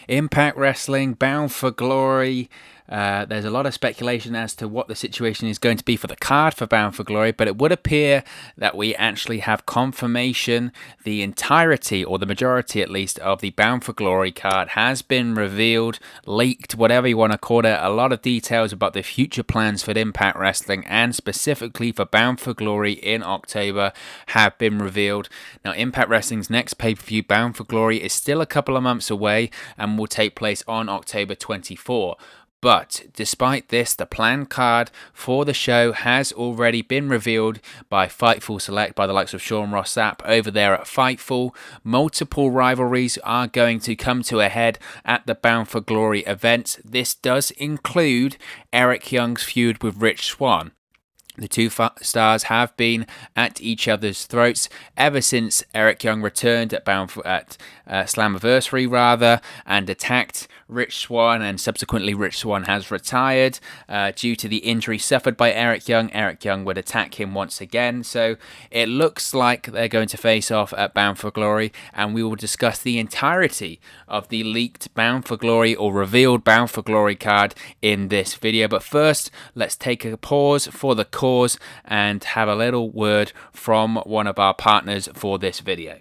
Impact Wrestling, Bound for Glory. There's a lot of speculation as to what the situation is going to be for the card for Bound for Glory, but it would appear that we actually have confirmation. The entirety, or the majority at least, of the Bound for Glory card has been revealed, leaked, whatever you want to call it. A lot of details about the future plans for Impact Wrestling and specifically for Bound for Glory in October have been revealed. Now, Impact Wrestling's next pay-per-view, Bound for Glory, is still a couple of months away and will take place on October 24. But despite this, the planned card for the show has already been revealed by Fightful Select, by the likes of Sean Ross Sapp over there at Fightful. Multiple rivalries are going to come to a head at the Bound for Glory event. This does include Eric Young's feud with Rich Swann. The two stars have been at each other's throats ever since Eric Young returned at Slammiversary and attacked Rich Swann, and subsequently Rich Swann has retired due to the injury suffered by Eric Young. Eric Young would attack him once again, so it looks like they're going to face off at Bound for Glory, and we will discuss the entirety of the leaked Bound for Glory or revealed Bound for Glory card in this video. But first, let's take a pause for the cause and have a little word from one of our partners for this video.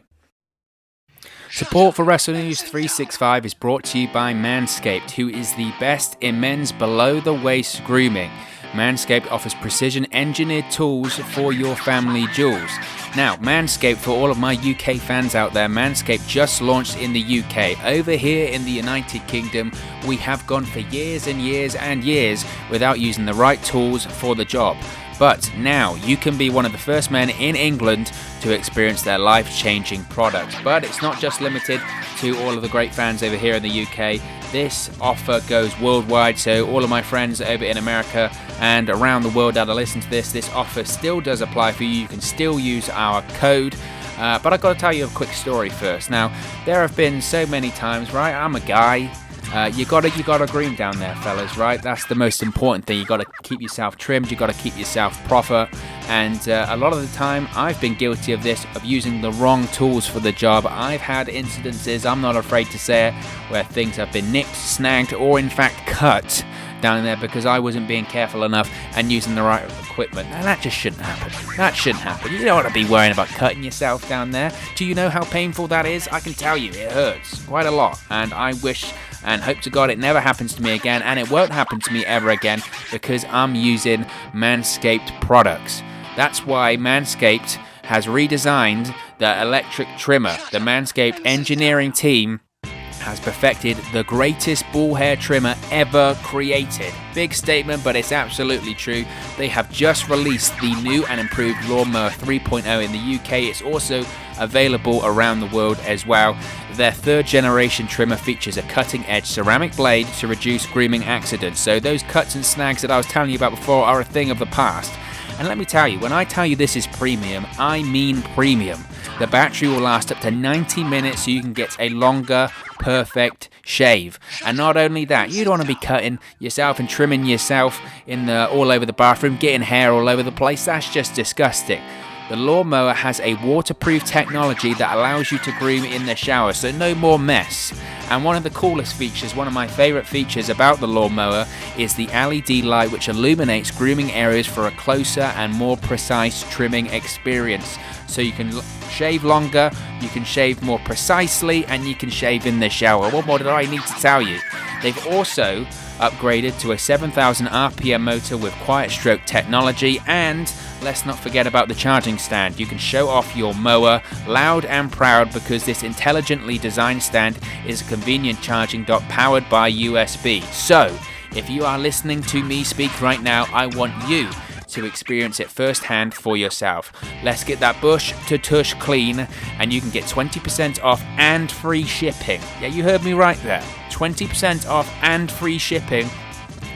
Support for WrestleNews 365 is brought to you by Manscaped, who is the best in men's below-the-waist grooming. Manscaped offers precision-engineered tools for your family jewels. Now, Manscaped, for all of my UK fans out there, Manscaped just launched in the UK. Over here in the United Kingdom, we have gone for years and years and years without using the right tools for the job. But now you can be one of the first men in England to experience their life-changing product. But it's not just limited to all of the great fans over here in the UK. This offer goes worldwide, so all of my friends over in America and around the world that are listening to this offer still does apply for you. You can still use our code. But I've got to tell you a quick story first. Now, there have been so many times, right? I'm a guy. You gotta groom down there, fellas, right? That's the most important thing. You gotta keep yourself trimmed, you gotta keep yourself proper, and a lot of the time I've been guilty of this, of using the wrong tools for the job. I've had incidences, I'm not afraid to say it, where things have been nicked, snagged, or in fact cut down there because I wasn't being careful enough and using the right equipment. Now that just shouldn't happen. That shouldn't happen. You don't want to be worrying about cutting yourself down there. Do you know how painful that is? I can tell you, it hurts quite a lot, and I wish and hope to God it never happens to me again, and it won't happen to me ever again because I'm using Manscaped products. That's why Manscaped has redesigned the electric trimmer. The Manscaped engineering team has perfected the greatest ball hair trimmer ever created. Big statement, but it's absolutely true. They have just released the new and improved Lawnmower 3.0 in the UK. It's also available around the world as well. Their third generation trimmer features a cutting edge ceramic blade to reduce grooming accidents. So those cuts and snags that I was telling you about before are a thing of the past. And let me tell you, when I tell you this is premium, I mean premium. The battery will last up to 90 minutes, so you can get a longer, perfect shave. And not only that, you don't want to be cutting yourself and trimming yourself all over the bathroom, getting hair all over the place. That's just disgusting. The lawnmower has a waterproof technology that allows you to groom in the shower, so no more mess. And one of the coolest features, one of my favorite features about the lawnmower, is the LED light which illuminates grooming areas for a closer and more precise trimming experience. So you can shave longer, you can shave more precisely, and you can shave in the shower. What more did I need to tell you? They've also upgraded to a 7,000 RPM motor with quiet stroke technology, and let's not forget about the charging stand. You can show off your mower loud and proud because this intelligently designed stand is a convenient charging dock powered by USB. So, if you are listening to me speak right now, I want you to experience it firsthand for yourself. Let's get that bush to tush clean, and you can get 20% off and free shipping. Yeah, you heard me right there. 20% off and free shipping.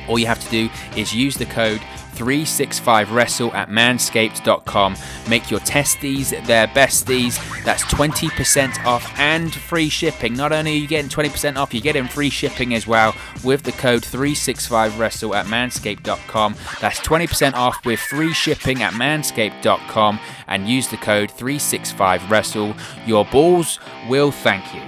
All you have to do is use the code 365wrestle at manscaped.com. Make your testies their besties. That's 20% off and free shipping. Not only are you getting 20% off, you're getting free shipping as well with the code 365wrestle at manscaped.com. That's 20% off with free shipping at manscaped.com, and use the code 365wrestle. Your balls will thank you.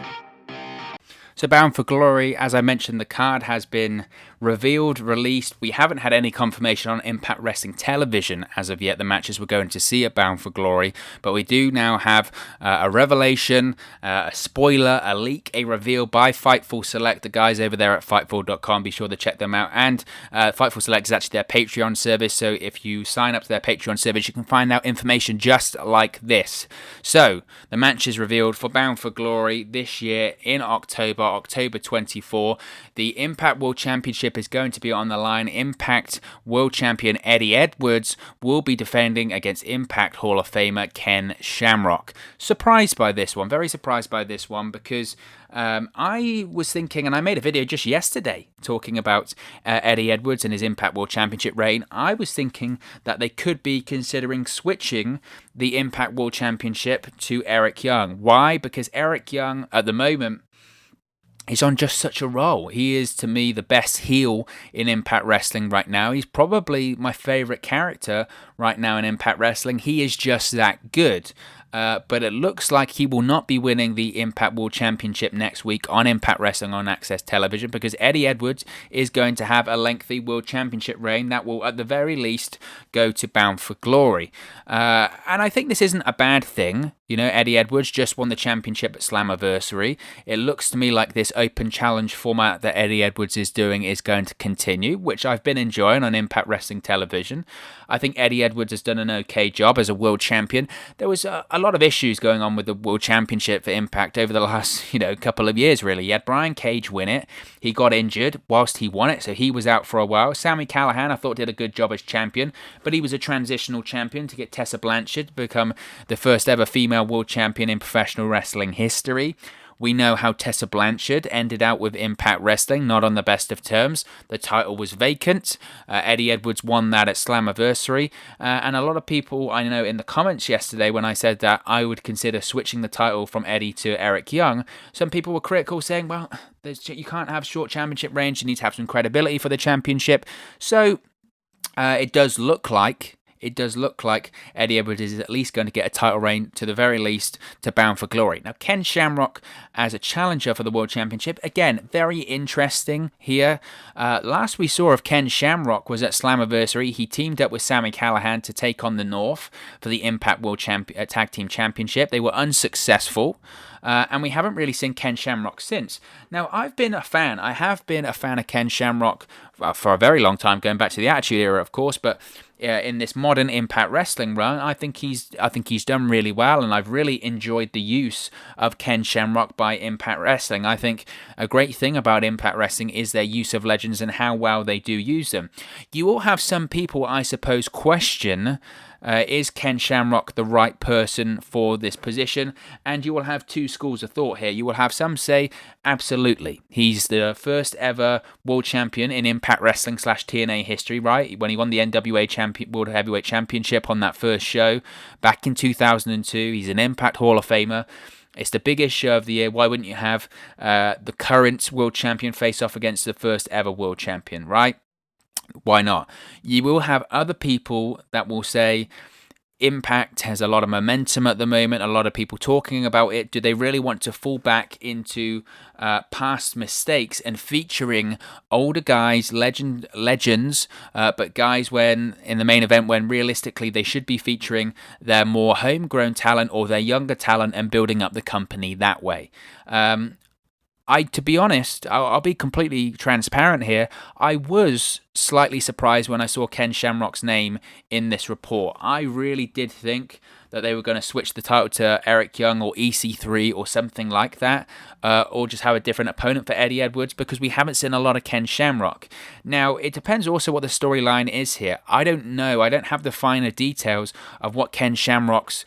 So Bound for Glory, as I mentioned, the card has been revealed, released. We haven't had any confirmation on Impact Wrestling Television as of yet, the matches we're going to see at Bound for Glory, but we do now have a revelation, a spoiler, a leak, a reveal by Fightful Select, the guys over there at Fightful.com. Be sure to check them out. And Fightful Select is actually their Patreon service, so if you sign up to their Patreon service, you can find out information just like this. So, the match is revealed for Bound for Glory this year in October 24. The Impact World Championship is going to be on the line. Impact World Champion Eddie Edwards will be defending against Impact Hall of Famer Ken Shamrock. Surprised by this one, very surprised by this one, because I was thinking, and I made a video just yesterday talking about Eddie Edwards and his Impact World Championship reign. I was thinking that they could be considering switching the Impact World Championship to Eric Young. Why? Because Eric Young, at the moment, he's on just such a roll. He is, to me, the best heel in Impact Wrestling right now. He's probably my favorite character right now in Impact Wrestling. He is just that good. But it looks like he will not be winning the Impact World Championship next week on Impact Wrestling on Access Television, because Eddie Edwards is going to have a lengthy World Championship reign that will, at the very least, go to Bound for Glory. And I think this isn't a bad thing. You know, Eddie Edwards just won the championship at Slammiversary. It looks to me like this open challenge format that Eddie Edwards is doing is going to continue, which I've been enjoying on Impact Wrestling Television. I think Eddie Edwards has done an okay job as a world champion. There was a lot of issues going on with the World Championship for Impact over the last, couple of years, really. You had Brian Cage win it. He got injured whilst he won it, so he was out for a while. Sami Callihan, I thought, did a good job as champion, but he was a transitional champion to get Tessa Blanchard to become the first ever female world champion in professional wrestling history. We know how Tessa Blanchard ended out with Impact Wrestling, not on the best of terms. The title was vacant. Eddie Edwards won that at Slammiversary. And a lot of people, I know in the comments yesterday when I said that I would consider switching the title from Eddie to Eric Young, some people were critical, saying, well, you can't have short championship reigns, you need to have some credibility for the championship. So it does look like Eddie Edwards is at least going to get a title reign, to the very least, to Bound for Glory. Now, Ken Shamrock as a challenger for the World Championship, again, very interesting here. Last we saw of Ken Shamrock was at Slammiversary. He teamed up with Sami Callihan to take on the North for the Impact World Tag Team Championship. They were unsuccessful. And we haven't really seen Ken Shamrock since. Now, I've been a fan. I have been a fan of Ken Shamrock for a very long time, going back to the Attitude Era, of course. But in this modern Impact Wrestling run, I think he's done really well, and I've really enjoyed the use of Ken Shamrock by Impact Wrestling. I think a great thing about Impact Wrestling is their use of legends and how well they do use them. You will have some people, I suppose, question, is Ken Shamrock the right person for this position? And you will have two schools of thought here. You will have some say, absolutely. He's the first ever world champion in Impact Wrestling / TNA history, right? When he won the NWA World Heavyweight Championship on that first show back in 2002. He's an Impact Hall of Famer. It's the biggest show of the year. Why wouldn't you have the current world champion face off against the first ever world champion, right? Why not? You will have other people that will say Impact has a lot of momentum at the moment, a lot of people talking about it. Do they really want to fall back into past mistakes and featuring older guys, legends, but guys when in the main event when realistically they should be featuring their more homegrown talent or their younger talent and building up the company that way? To be honest, I'll be completely transparent here. I was slightly surprised when I saw Ken Shamrock's name in this report. I really did think that they were going to switch the title to Eric Young or EC3 or something like that, or just have a different opponent for Eddie Edwards, because we haven't seen a lot of Ken Shamrock. Now, it depends also what the storyline is here. I don't know. I don't have the finer details of what Ken Shamrock's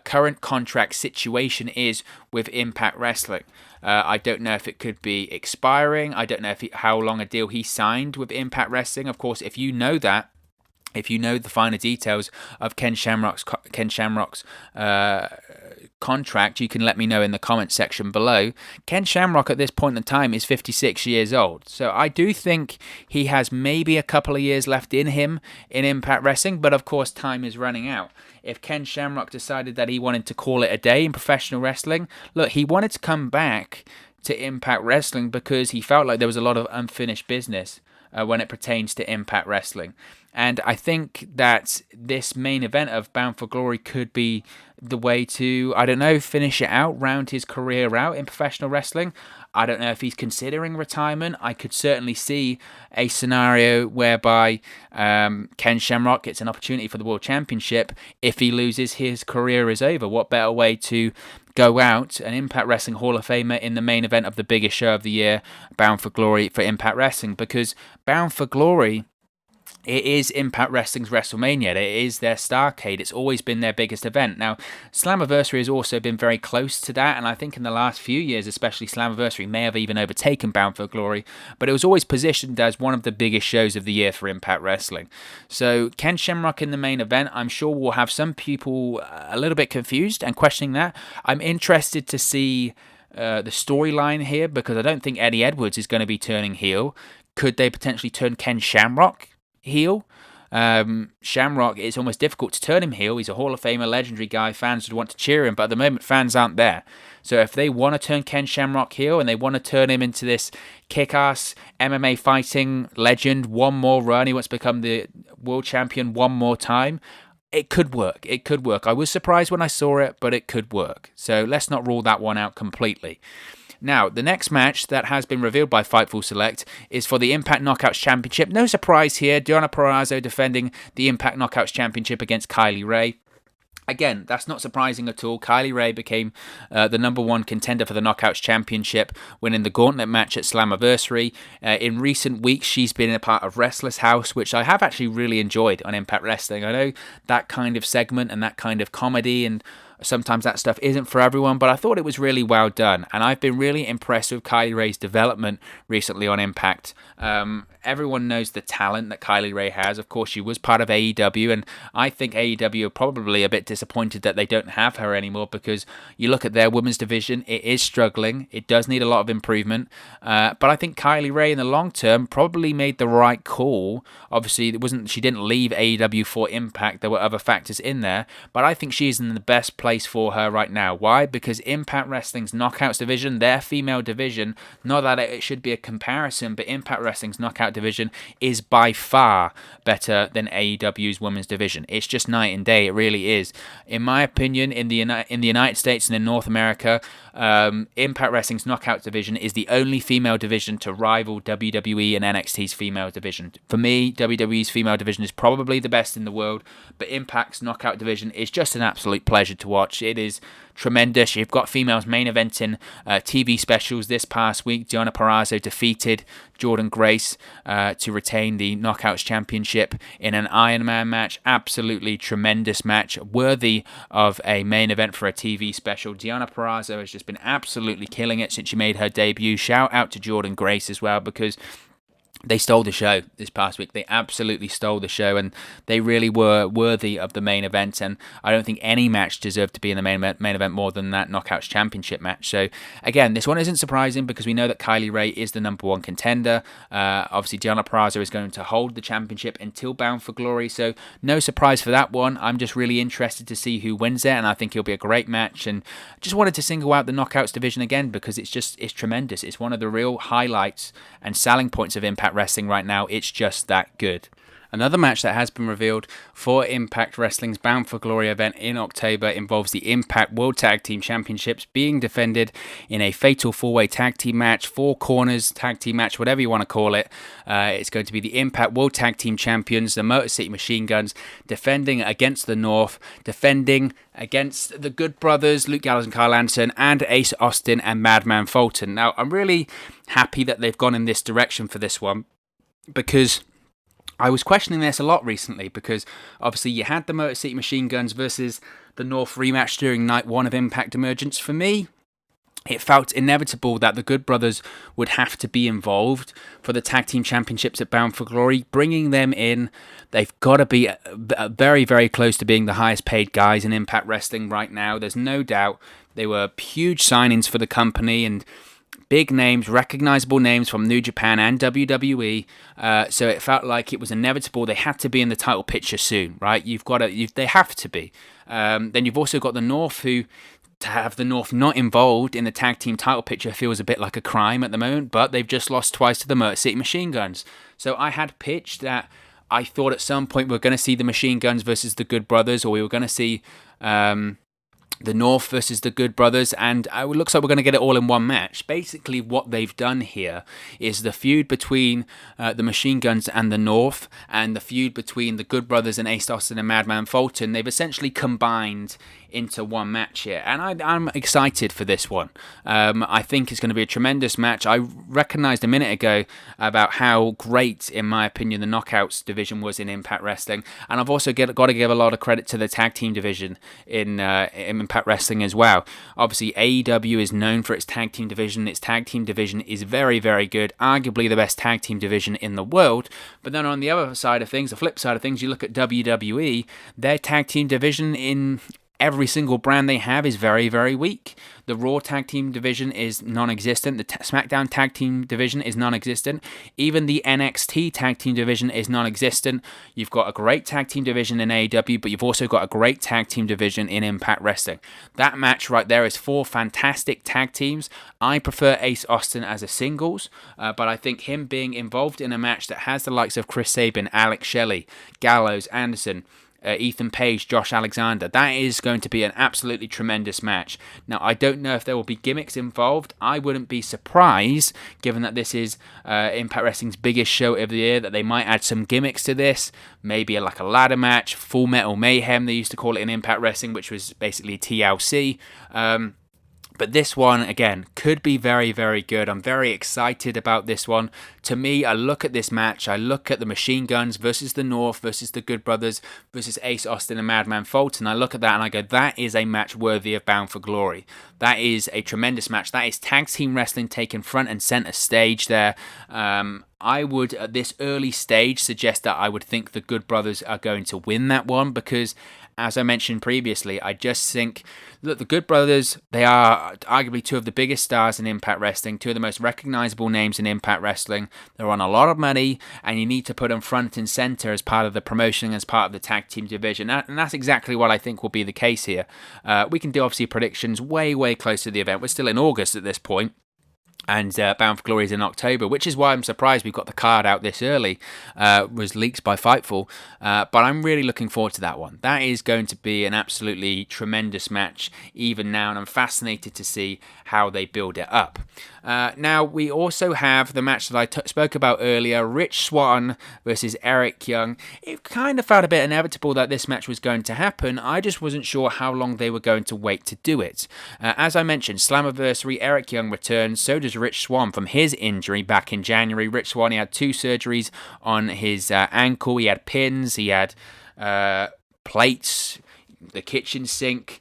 current contract situation is with Impact Wrestling. I don't know if it could be expiring. I don't know how long a deal he signed with Impact Wrestling. Of course, if you know that, if you know the finer details of Ken Shamrock's contract, you can let me know in the comment section below. Ken Shamrock at this point in time is 56 years old. So I do think he has maybe a couple of years left in him in Impact Wrestling, but of course time is running out. If Ken Shamrock decided that he wanted to call it a day in professional wrestling, look, he wanted to come back to Impact Wrestling because he felt like there was a lot of unfinished business when it pertains to Impact Wrestling. And I think that this main event of Bound for Glory could be the way to, I don't know, finish it out, round his career out in professional wrestling. I don't know if he's considering retirement. I could certainly see a scenario whereby Ken Shamrock gets an opportunity for the World Championship. If he loses, his career is over. What better way to go out, an Impact Wrestling Hall of Famer in the main event of the biggest show of the year, Bound for Glory for Impact Wrestling? Because Bound for Glory, it is Impact Wrestling's WrestleMania. It is their Starrcade. It's always been their biggest event. Now, Slammiversary has also been very close to that, and I think in the last few years, especially Slammiversary, may have even overtaken Bound for Glory, but it was always positioned as one of the biggest shows of the year for Impact Wrestling. So, Ken Shamrock in the main event, I'm sure will have some people a little bit confused and questioning that. I'm interested to see the storyline here, because I don't think Eddie Edwards is going to be turning heel. Could they potentially turn Ken Shamrock heel? Shamrock, it's almost difficult to turn him heel. He's a Hall of Famer, legendary guy. Fans would want to cheer him, but at the moment, fans aren't there. So if they want to turn Ken Shamrock heel and they want to turn him into this kick-ass MMA fighting legend, one more run, he wants to become the world champion one more time, it could work. It could work. I was surprised when I saw it, but it could work. So let's not rule that one out completely. Now, the next match that has been revealed by Fightful Select is for the Impact Knockouts Championship. No surprise here, Deonna Purrazzo defending the Impact Knockouts Championship against Kylie Rae. Again, that's not surprising at all. Kylie Rae became the number one contender for the Knockouts Championship, winning the gauntlet match at Slammiversary. In recent weeks, she's been a part of Restless House, which I have actually really enjoyed on Impact Wrestling. I know that kind of segment and that kind of comedy and sometimes that stuff isn't for everyone, but I thought it was really well done. And I've been really impressed with Kylie Rae's development recently on Impact. Everyone knows the talent that Kylie Rae has. Of course, she was part of AEW, and I think AEW are probably a bit disappointed that they don't have her anymore, because you look at their women's division, it is struggling. It does need a lot of improvement. But I think Kylie Rae in the long term probably made the right call. Obviously, she didn't leave AEW for Impact. There were other factors in there, but I think she's in the best place for her right now. Why? Because Impact Wrestling's Knockouts division, their female division, not that it should be a comparison, but Impact Wrestling's Knockout division is by far better than AEW's women's division. It's just night and day. It really is. In my opinion, in the United States and in North America, Impact Wrestling's Knockout division is the only female division to rival WWE and NXT's female division. For me, WWE's female division is probably the best in the world, but Impact's Knockout division is just an absolute pleasure to watch. It is tremendous. You've got females main eventing TV specials this past week. Deonna Purrazzo defeated Jordynne Grace to retain the Knockouts Championship in an Iron Man match. Absolutely tremendous match, worthy of a main event for a TV special. Deonna Purrazzo has just been absolutely killing it since she made her debut. Shout out to Jordynne Grace as well, because they stole the show this past week. They absolutely stole the show, and they really were worthy of the main event. And I don't think any match deserved to be in the main event more than that Knockouts Championship match. So again, this one isn't surprising because we know that Kylie Rae is the number one contender. Obviously, Deonna Purrazzo is going to hold the championship until Bound for Glory. So no surprise for that one. I'm just really interested to see who wins it, and I think it'll be a great match. And just wanted to single out the Knockouts division again because it's tremendous. It's one of the real highlights and selling points of Impact Wrestling right now. It's just that good. Another match that has been revealed for Impact Wrestling's Bound for Glory event in October involves the Impact World Tag Team Championships being defended in a fatal four-way tag team match, four corners tag team match, whatever you want to call it. It's going to be the Impact World Tag Team Champions, the Motor City Machine Guns, defending against the North, defending against the Good Brothers, Luke Gallows and Kyle Anderson, and Ace Austin and Madman Fulton. Now, I'm really happy that they've gone in this direction for this one, because I was questioning this a lot recently, because obviously you had the Motor City Machine Guns versus the North rematch during night one of Impact Emergence. For me, it felt inevitable that the Good Brothers would have to be involved for the Tag Team Championships at Bound for Glory. Bringing them in, they've got to be very, very close to being the highest paid guys in Impact Wrestling right now. There's no doubt they were huge signings for the company and big names, recognizable names from New Japan and WWE. So it felt like it was inevitable. They had to be in the title picture soon, right? They have to be. Then you've also got the North, who to have the North not involved in the tag team title picture feels a bit like a crime at the moment, but they've just lost twice to the Motor City Machine Guns. So I had pitched that I thought at some point we were going to see the Machine Guns versus the Good Brothers, or we were going to see the North versus the Good Brothers, and it looks like we're going to get it all in one match. Basically, what they've done here is the feud between the Machine Guns and the North, and the feud between the Good Brothers and Ace Austin and Madman Fulton, they've essentially combined into one match here, and I'm excited for this one. I think it's going to be a tremendous match. I recognised a minute ago about how great, in my opinion, the Knockouts division was in Impact Wrestling, and I've also got to give a lot of credit to the tag team division in Impact Wrestling as well. Obviously, AEW is known for its tag team division. Its tag team division is very, very good, arguably the best tag team division in the world. But then on the other side of things, the flip side of things, you look at WWE, their tag team division in every single brand they have is very, very weak. The Raw tag team division is non-existent. The SmackDown tag team division is non-existent. Even the NXT tag team division is non-existent. You've got a great tag team division in AEW, but you've also got a great tag team division in Impact Wrestling. That match right there is 4 fantastic tag teams. I prefer Ace Austin as a singles, but I think him being involved in a match that has the likes of Chris Sabin, Alex Shelley, Gallows, Anderson, Ethan Page, Josh Alexander, that is going to be an absolutely tremendous match. Now, I don't know if there will be gimmicks involved. I wouldn't be surprised, given that this is Impact Wrestling's biggest show of the year, that they might add some gimmicks to this. Maybe like a ladder match, Full Metal Mayhem, they used to call it in Impact Wrestling, which was basically TLC. But this one, again, could be very, very good. I'm very excited about this one. To me, I look at this match, I look at the Machine Guns versus the North versus the Good Brothers versus Ace Austin and Madman Fulton. I look at that and I go, that is a match worthy of Bound for Glory. That is a tremendous match. That is tag team wrestling taken front and center stage there. I would, at this early stage, suggest that I would think the Good Brothers are going to win that one because, as I mentioned previously, I just think, look, the Good Brothers, they are arguably 2 of the biggest stars in Impact Wrestling, 2 of the most recognizable names in Impact Wrestling. They're on a lot of money, and you need to put them front and center as part of the promotion, as part of the tag team division, and that's exactly what I think will be the case here. We can do, obviously, predictions way, way close to the event. We're still in August at this point. And Bound for Glory is in October, which is why I'm surprised we got the card out this early. Was leaked by Fightful. But I'm really looking forward to that one. That is going to be an absolutely tremendous match even now, and I'm fascinated to see how they build it up. Now, we also have the match that I spoke about earlier, Rich Swann versus Eric Young. It kind of felt a bit inevitable that this match was going to happen. I just wasn't sure how long they were going to wait to do it. As I mentioned, Slammiversary, Eric Young returns, so does Rich Swann from his injury back in January. Rich Swann, he had 2 surgeries on his ankle. He had pins, he had plates, the kitchen sink,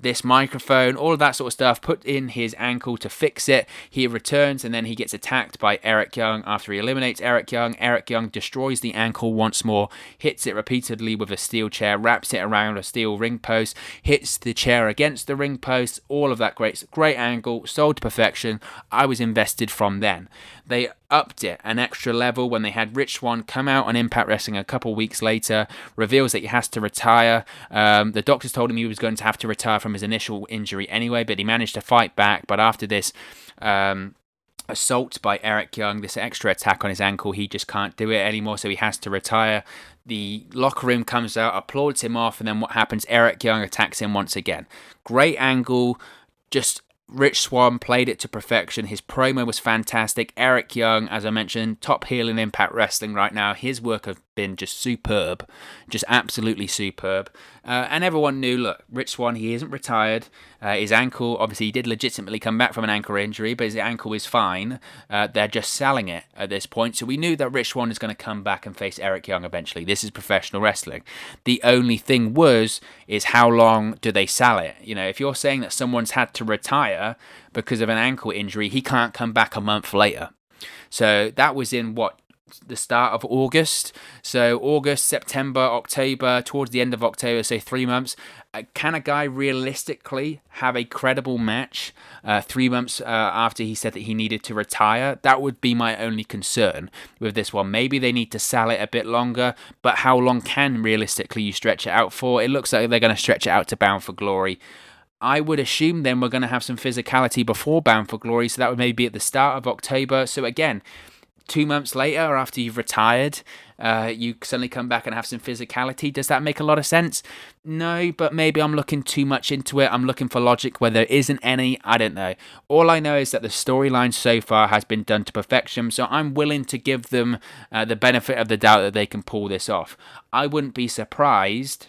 this microphone, all of that sort of stuff, put in his ankle to fix it. He returns and then he gets attacked by Eric Young. After he eliminates Eric Young great the ankle once more, hits it repeatedly with a steel chair, wraps it around a steel ring post, hits the chair against the ring post, all of that great angle, sold to perfection. I was invested from then. They upped it an extra level when they had Rich Swann come out on Impact Wrestling a couple weeks later, reveals that he has to retire. The doctors told him he was going to have to retire from his initial injury anyway, but he managed to fight back. But after this assault by Eric Young, this extra attack on his ankle, he just can't do it anymore, so he has to retire. The locker room comes out, applauds him off, and then what happens? Eric Young attacks him once again. Great angle, just Rich Swann played it to perfection. His promo was fantastic. Eric Young, as I mentioned, top heel in Impact Wrestling right now. His work has been just superb, just absolutely superb. And everyone knew, look, Rich Swann, he isn't retired. His ankle, obviously, he did legitimately come back from an ankle injury, but his ankle is fine. They're just selling it at this point. So we knew that Rich Swann is going to come back and face Eric Young eventually. This is professional wrestling. The only thing is how long do they sell it? You know, if you're saying that someone's had to retire because of an ankle injury, he can't come back a month later. So that was in the start of August. So August, September, October, towards the end of October, say 3 months. Can a guy realistically have a credible match 3 months after he said that he needed to retire? That would be my only concern with this one. Maybe they need to sell it a bit longer, but how long can realistically you stretch it out for? It looks like they're going to stretch it out to Bound for Glory. I would assume then we're going to have some physicality before Bound for Glory, so that would maybe be at the start of October. So again, 2 months later, after you've retired, you suddenly come back and have some physicality. Does that make a lot of sense? No, but maybe I'm looking too much into it. I'm looking for logic where there isn't any. I don't know. All I know is that the storyline so far has been done to perfection, so I'm willing to give them the benefit of the doubt that they can pull this off. I wouldn't be surprised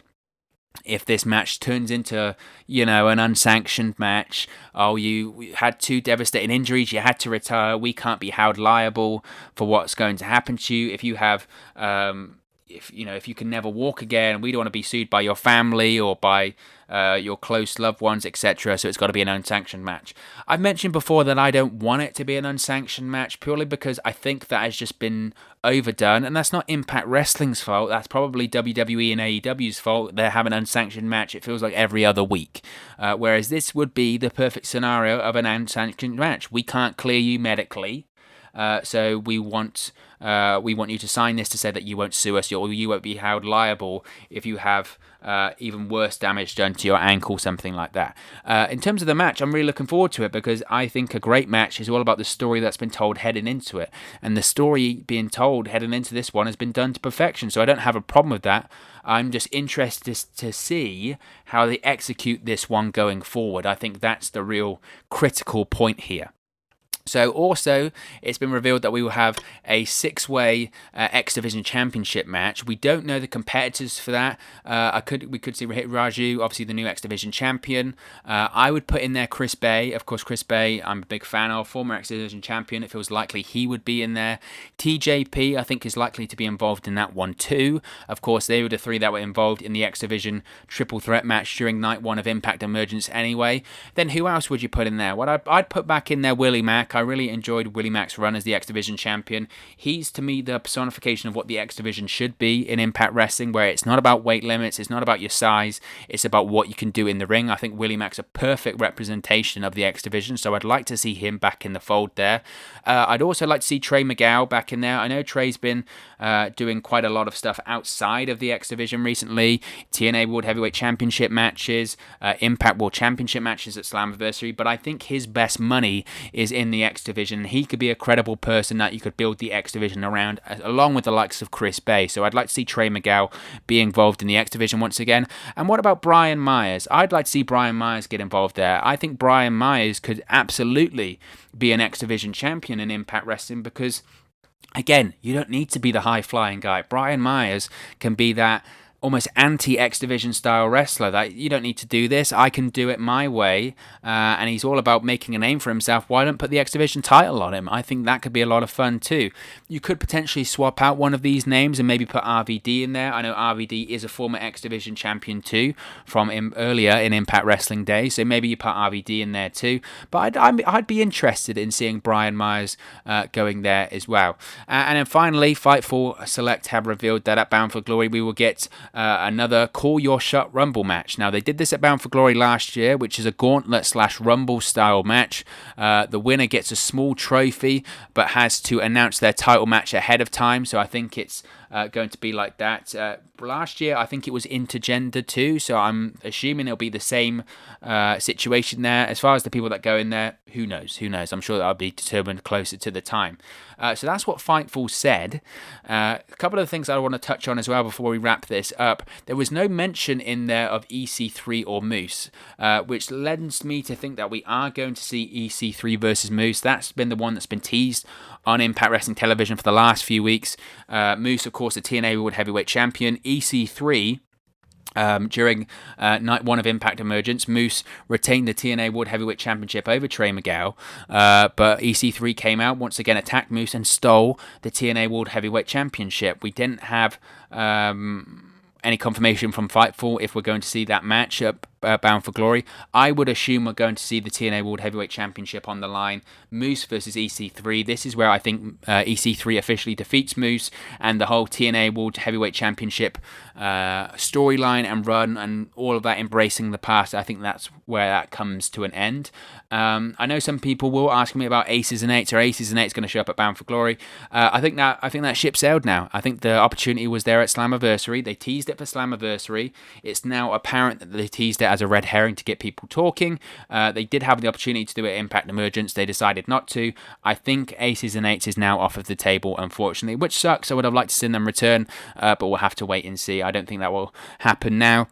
if this match turns into, an unsanctioned match. Oh, you had 2 devastating injuries, you had to retire, we can't be held liable for what's going to happen to you. If you have, if you can never walk again, we don't want to be sued by your family or by your close loved ones, etc. So it's got to be an unsanctioned match. I've mentioned before that I don't want it to be an unsanctioned match purely because I think that has just been overdone, and that's not Impact Wrestling's fault. That's probably WWE and AEW's fault. They have an unsanctioned match. It feels like every other week, whereas this would be the perfect scenario of an unsanctioned match. We can't clear you medically. So we want you to sign this to say that you won't sue us, or you won't be held liable if you have even worse damage done to your ankle, something like that. In terms of the match, I'm really looking forward to it because I think a great match is all about the story that's been told heading into it, and the story being told heading into this one has been done to perfection. So I don't have a problem with that. I'm just interested to see how they execute this one going forward. I think that's the real critical point here. So also, it's been revealed that we will have a 6-way X Division Championship match. We don't know the competitors for that. We could see Raju, obviously the new X Division champion. I would put in there Chris Bay. Of course, Chris Bay, I'm a big fan of, former X Division champion. It feels likely he would be in there. TJP, I think, is likely to be involved in that one too. Of course, they were the 3 that were involved in the X Division triple threat match during night 1 of Impact Emergence anyway. Then who else would you put in there? Well, I'd put back in there Willie Mack. I really enjoyed Willie Mack's run as the X Division champion. He's, to me, the personification of what the X Division should be in Impact Wrestling, where it's not about weight limits, it's not about your size, it's about what you can do in the ring. I think Willie Mack's a perfect representation of the X Division, so I'd like to see him back in the fold there. I'd also like to see Trey Miguel back in there. I know Trey's been doing quite a lot of stuff outside of the X Division recently. TNA World Heavyweight Championship matches, Impact World Championship matches at Slammiversary, but I think his best money is in the X Division. He could be a credible person that you could build the X Division around, along with the likes of Chris Bay. So I'd like to see Trey Miguel be involved in the X Division once again. And what about Brian Myers? I'd like to see Brian Myers get involved there. I think Brian Myers could absolutely be an X Division champion in Impact Wrestling because, again, you don't need to be the high-flying guy. Brian Myers can be that almost anti-X Division style wrestler that you don't need to do this, I can do it my way, and he's all about making a name for himself. Why don't put the X Division title on him? I think that could be a lot of fun too. You could potentially swap out one of these names and maybe put RVD in there. I know RVD is a former X Division champion too from earlier in Impact Wrestling days, so maybe you put RVD in there too. But I'd be interested in seeing Brian Myers going there as well. And then finally, Fightful Select have revealed that at Bound for Glory we will get another Call Your Shot Rumble match. Now, they did this at Bound for Glory last year, which is a gauntlet/rumble style match. The winner gets a small trophy, but has to announce their title match ahead of time, so I think it's going to be like that. Last year, I think it was intergender too, so I'm assuming it'll be the same situation there. As far as the people that go in there, who knows? I'm sure that'll be determined closer to the time. So that's what Fightful said. A couple of things I want to touch on as well before we wrap this up. There was no mention in there of EC3 or Moose, which lends me to think that we are going to see EC3 versus Moose. That's been the one that's been teased on Impact Wrestling Television for the last few weeks. Moose, of course, the TNA World Heavyweight Champion. EC3, during night 1 of Impact Emergence, Moose retained the TNA World Heavyweight Championship over Trey Miguel, but EC3 came out, once again attacked Moose and stole the TNA World Heavyweight Championship. We didn't have any confirmation from Fightful if we're going to see that match up Bound for Glory. I would assume we're going to see the TNA World Heavyweight Championship on the line. Moose versus EC3. This is where I think EC3 officially defeats Moose, and the whole TNA World Heavyweight Championship storyline and run and all of that embracing the past, I think that's where that comes to an end. I know some people will ask me about Aces and Eights. Are Aces and Eights going to show up at Bound for Glory? I think that ship sailed now. I think the opportunity was there at Slammiversary. They teased it for Slammiversary. It's now apparent that they teased it it as a red herring to get people talking. They did have the opportunity to do it at Impact Emergence. They decided not to. I think Aces and Eights is now off of the table, unfortunately, which sucks. I would have liked to see them return, but we'll have to wait and see. I don't think that will happen now.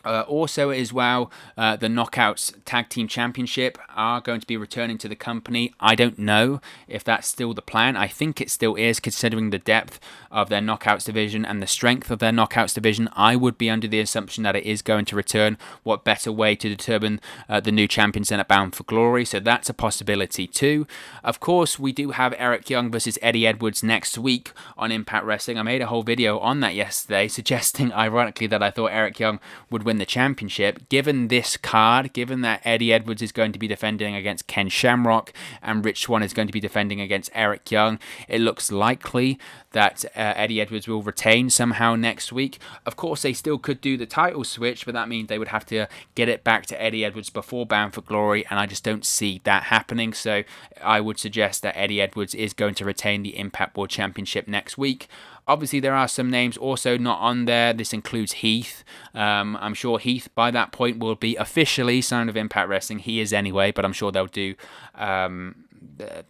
Also as well, the Knockouts Tag Team Championship are going to be returning to the company. I don't know if that's still the plan. I think it still is, considering the depth of their Knockouts division and the strength of their Knockouts division. I would be under the assumption that it is going to return. What better way to determine the new champions than at Bound for Glory? So that's a possibility too. Of course, we do have Eric Young versus Eddie Edwards next week on Impact Wrestling. I made a whole video on that yesterday, suggesting, ironically, that I thought Eric Young would win the championship. Given this card, given that Eddie Edwards is going to be defending against Ken Shamrock and Rich Swann is going to be defending against Eric Young, it looks likely that Eddie Edwards will retain somehow next week. Of course, they still could do the title switch, but that means they would have to get it back to Eddie Edwards before Bound for Glory, and I just don't see that happening. So I would suggest that Eddie Edwards is going to retain the Impact World Championship next week. Obviously, there are some names also not on there. This includes Heath. I'm sure Heath, by that point, will be officially signed with Impact Wrestling. He is anyway, but I'm sure they'll do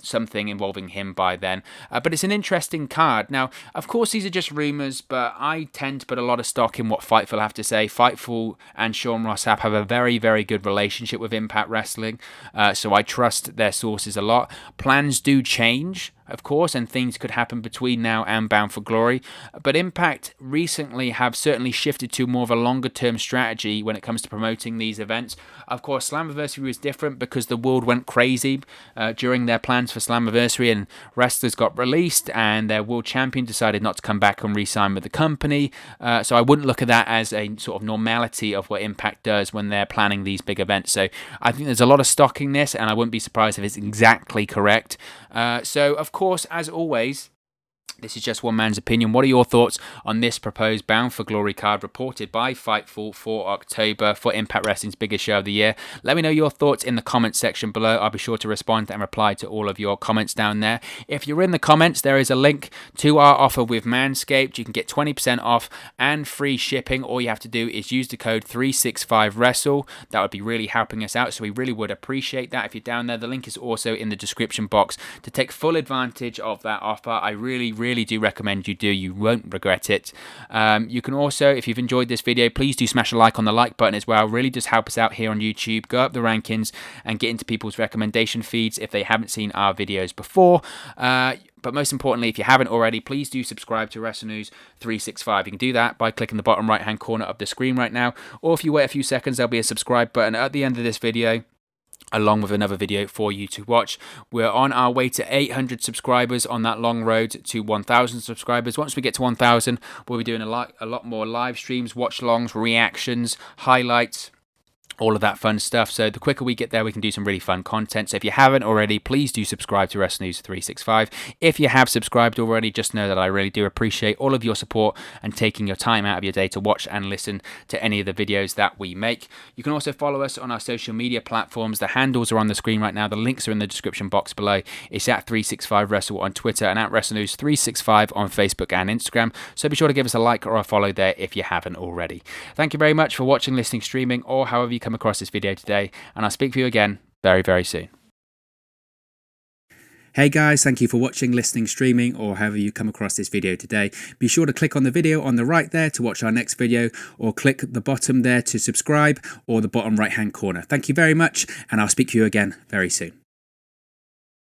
something involving him by then. But it's an interesting card. Now, of course, these are just rumours, but I tend to put a lot of stock in what Fightful have to say. Fightful and Sean Ross Sapp have a very, very good relationship with Impact Wrestling, so I trust their sources a lot. Plans do change, of course, and things could happen between now and Bound for Glory. But Impact recently have certainly shifted to more of a longer-term strategy when it comes to promoting these events. Of course, Slammiversary was different because the world went crazy during their plans for Slammiversary, and wrestlers got released, and their world champion decided not to come back and re-sign with the company. So I wouldn't look at that as a sort of normality of what Impact does when they're planning these big events. So I think there's a lot of stock in this, and I wouldn't be surprised if it's exactly correct. So, of course, as always, this is just one man's opinion. What are your thoughts on this proposed Bound for Glory card reported by Fightful for October for Impact Wrestling's biggest show of the year? Let me know your thoughts in the comments section below. I'll be sure to respond and reply to all of your comments down there. If you're in the comments, there is a link to our offer with Manscaped. You can get 20% off and free shipping. All you have to do is use the code 365WRESTLE. That would be really helping us out, so we really would appreciate that if you're down there. The link is also in the description box to take full advantage of that offer. I really do recommend you do. You won't regret it. You can also, if you've enjoyed this video, please do smash a like on the like button as well. Really does help us out here on YouTube. Go up the rankings and get into people's recommendation feeds if they haven't seen our videos before. But most importantly, if you haven't already, please do subscribe to WrestleNews 365. You can do that by clicking the bottom right hand corner of the screen right now, or if you wait a few seconds, there'll be a subscribe button at the end of this video, along with another video for you to watch. We're on our way to 800 subscribers on that long road to 1,000 subscribers. Once we get to 1,000, we'll be doing a lot more live streams, watch-alongs, reactions, highlights, all of that fun stuff. So the quicker we get there, we can do some really fun content. So if you haven't already, please do subscribe to WrestleNews 365. If you have subscribed already, just know that I really do appreciate all of your support and taking your time out of your day to watch and listen to any of the videos that we make. You can also follow us on our social media platforms. The handles are on the screen right now. The links are in the description box below. It's at 365Wrestle on Twitter and at WrestleNews 365 on Facebook and Instagram. So be sure to give us a like or a follow there if you haven't already. Thank you very much for watching, listening, streaming, or however you come across this video today, and I'll speak to you again very, very soon. Hey guys, thank you for watching, listening, streaming, or however you come across this video today. Be sure to click on the video on the right there to watch our next video, or click the bottom there to subscribe, or the bottom right hand corner. Thank you very much, and I'll speak to you again very soon.